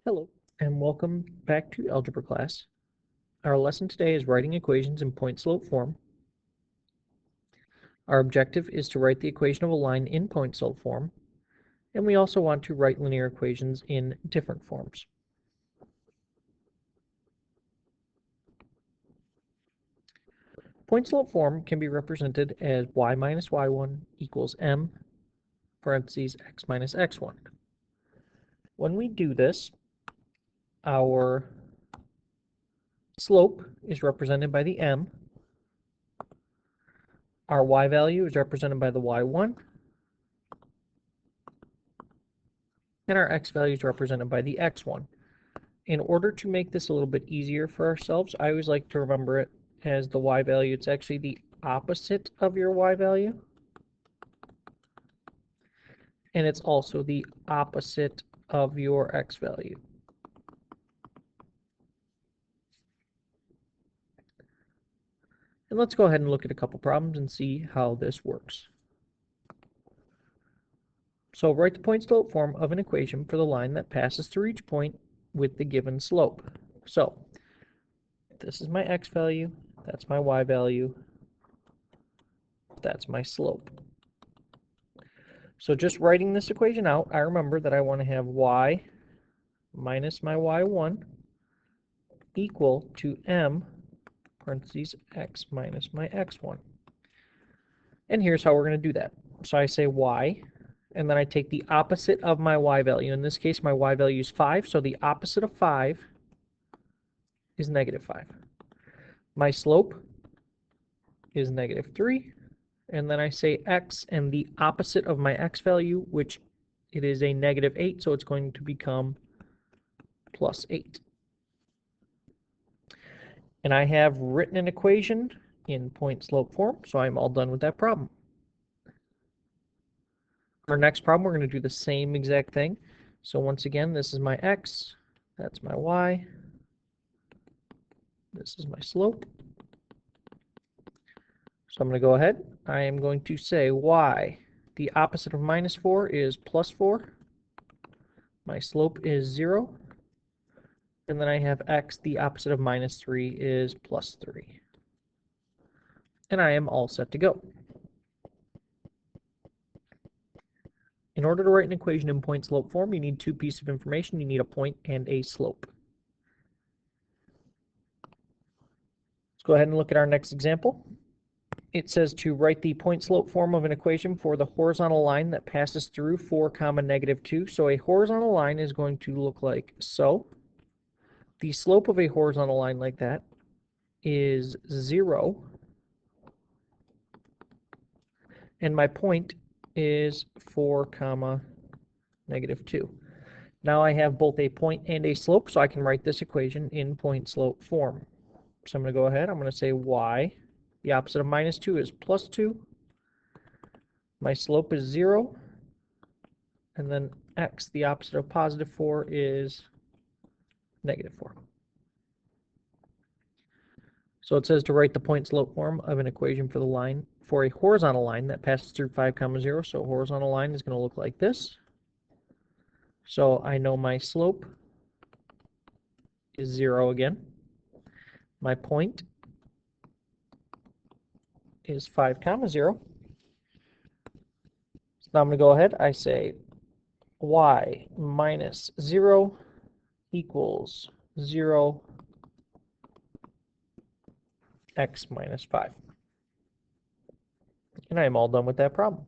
Hello, and welcome back to algebra class. Our lesson today is writing equations in point-slope form. Our objective is to write the equation of a line in point-slope form, and we also want to write linear equations in different forms. Point-slope form can be represented as y minus y1 equals m parentheses x minus x1. When we do this, our slope is represented by the m, our y value is represented by the y1, and our x value is represented by the x1. In order to make this a little bit easier for ourselves, I always like to remember it as the y value. It's actually the opposite of your y value, and it's also the opposite of your x value. And let's go ahead and look at a couple problems and see how this works. So write the point-slope form of an equation for the line that passes through each point with the given slope. So this is my x value, that's my y value, that's my slope. So just writing this equation out, I remember that I want to have y minus my y1 equal to m parentheses x minus my x1. And here's how we're going to do that. So I say y, and then I take the opposite of my y value. In this case, my y value is 5, so the opposite of 5 is negative 5. My slope is negative 3, and then I say x, and the opposite of my x value, which it is a negative 8, so it's going to become plus 8. And I have written an equation in point-slope form, so I'm all done with that problem. Our next problem, we're going to do the same exact thing. So once again, this is my x, that's my y, this is my slope. So I'm going to go ahead, I am going to say y, the opposite of minus 4 is plus 4, my slope is 0, and then I have x, the opposite of minus 3 is plus 3. And I am all set to go. In order to write an equation in point-slope form, you need two pieces of information. You need a point and a slope. Let's go ahead and look at our next example. It says to write the point-slope form of an equation for the horizontal line that passes through 4, negative 2. So a horizontal line is going to look like so. The slope of a horizontal line like that is 0. And my point is 4, negative 2. Now I have both a point and a slope, so I can write this equation in point-slope form. So I'm going to go ahead, I'm going to say y, the opposite of minus 2 is plus 2, my slope is 0, and then x, the opposite of positive 4, is negative 4. So it says to write the point-slope form of an equation for the line, for a horizontal line that passes through 5, 0. So a horizontal line is going to look like this. So I know my slope is 0 again. My point is 5, 0. So now I'm going to go ahead, I say y minus 0 equals 0, x minus 5. And I am all done with that problem.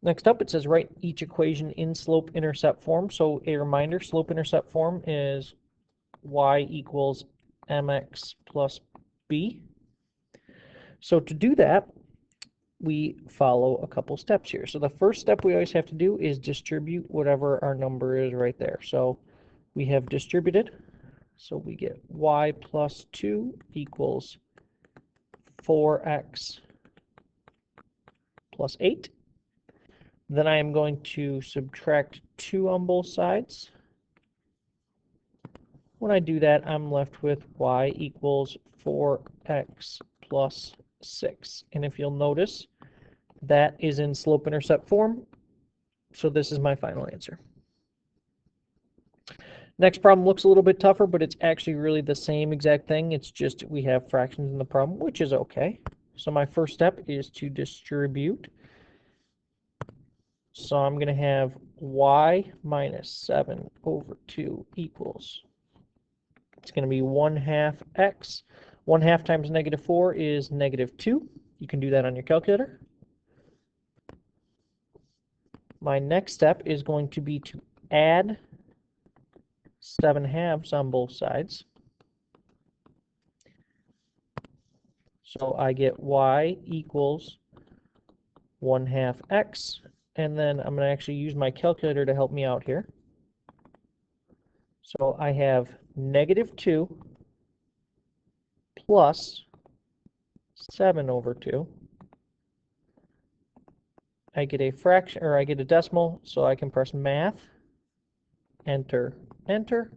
Next up, it says write each equation in slope-intercept form. So a reminder, slope-intercept form is y equals mx plus b. So to do that, we follow a couple steps here. So the first step we always have to do is distribute whatever our number is right there. So we have distributed, so we get y plus 2 equals 4x plus 8. Then I am going to subtract 2 on both sides. When I do that, I'm left with y equals 4x plus 6. And if you'll notice, That is in slope-intercept form, so this is my final answer. Next problem looks a little bit tougher, but it's actually really the same exact thing. It's just we have fractions in the problem, which is okay. So my first step is to distribute. So I'm going to have y minus 7 over 2 equals, it's going to be 1/2 x. 1/2 times -4 is -2. You can do that on your calculator. My next step is going to be to add 7/2 on both sides. So I get y equals 1/2 x, and then I'm going to actually use my calculator to help me out here. So I have -2 plus 7 over 2. I get a fraction, or I get a decimal, so I can press math, enter, enter,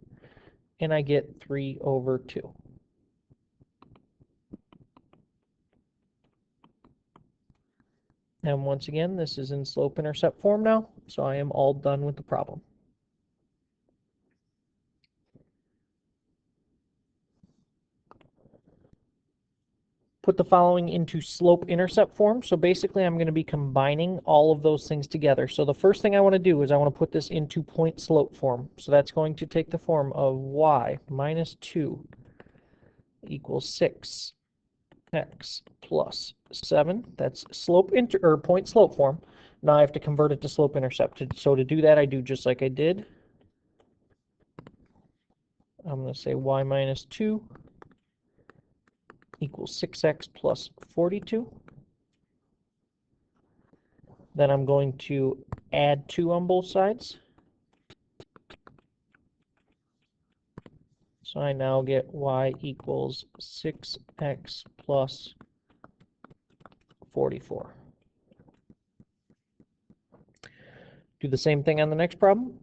and I get 3 over 2. And once again, this is in slope-intercept form now, so I am all done with the problem. Put the following into slope-intercept form. So basically, I'm going to be combining all of those things together. So the first thing I want to do is I want to put this into point-slope form. So that's going to take the form of y minus 2 equals 6x plus 7. That's point-slope form. Now I have to convert it to slope-intercept. So to do that, I do just like I did. I'm going to say y minus 2 equals 6x plus 42. Then I'm going to add 2 on both sides. So I now get y equals 6x plus 44. Do the same thing on the next problem.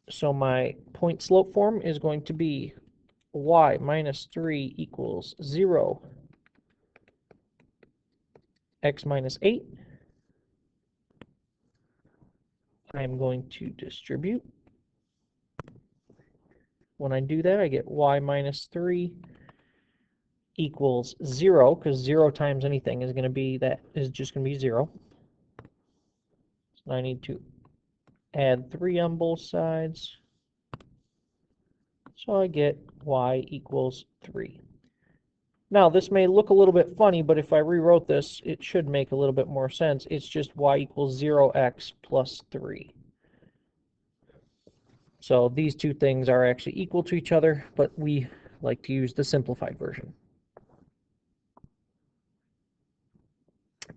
So my point slope form is going to be y minus 3 equals 0, x minus 8. I'm going to distribute. When I do that, I get y minus 3 equals 0, because 0 times anything is going to be, that is just going to be 0. So I need to add 3 on both sides. So I get y equals 3. Now, this may look a little bit funny, but if I rewrote this, it should make a little bit more sense. It's just y equals 0x plus 3. So these two things are actually equal to each other, but we like to use the simplified version.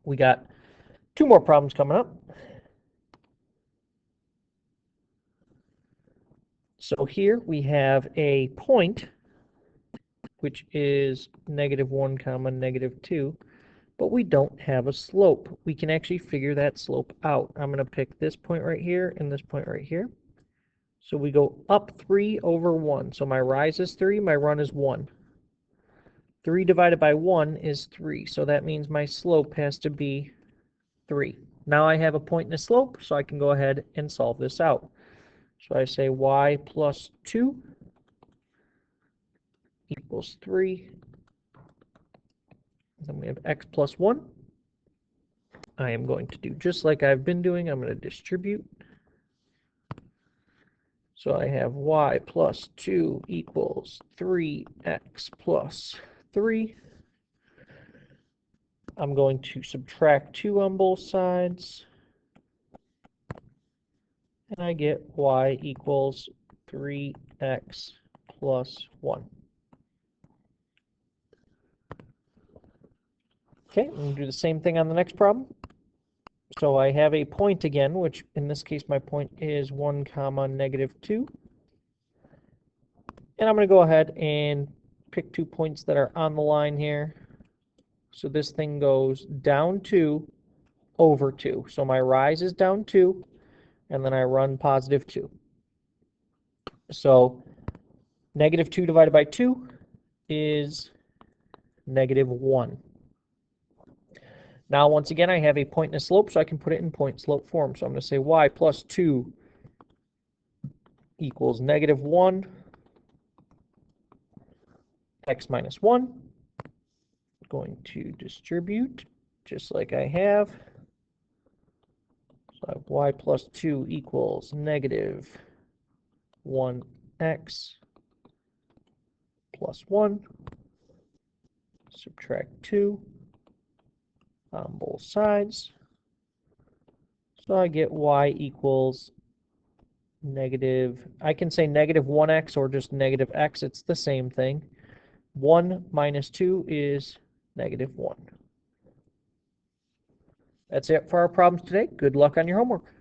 We got 2 more problems coming up. So here we have a point, which is -1 comma -2, but we don't have a slope. We can actually figure that slope out. I'm going to pick this point right here and this point right here. So we go up 3 over 1. So my rise is 3, my run is 1. 3 divided by 1 is 3. So that means my slope has to be 3. Now I have a point and a slope, so I can go ahead and solve this out. So I say y plus 2 equals 3. Then we have x plus 1. I am going to do just like I've been doing. I'm going to distribute. So I have y plus 2 equals 3x plus 3. I'm going to subtract 2 on both sides. And I get y equals 3x plus 1. Okay, I'm going to do the same thing on the next problem. So I have a point again, which in this case my point is 1 comma -2. And I'm going to go ahead and pick 2 points that are on the line here. So this thing goes down 2 over 2. So my rise is down 2, and then I run positive 2. So -2 divided by 2 is -1. Now, once again, I have a point and a slope, so I can put it in point slope form. So I'm going to say y plus 2 equals negative 1, x minus 1. Going to distribute just like I have. So I have y plus 2 equals negative 1x plus 1. Subtract 2 on both sides. So I get y equals negative, I can say negative 1x or just negative x. It's the same thing. 1 minus 2 is negative 1. That's it for our problems today. Good luck on your homework.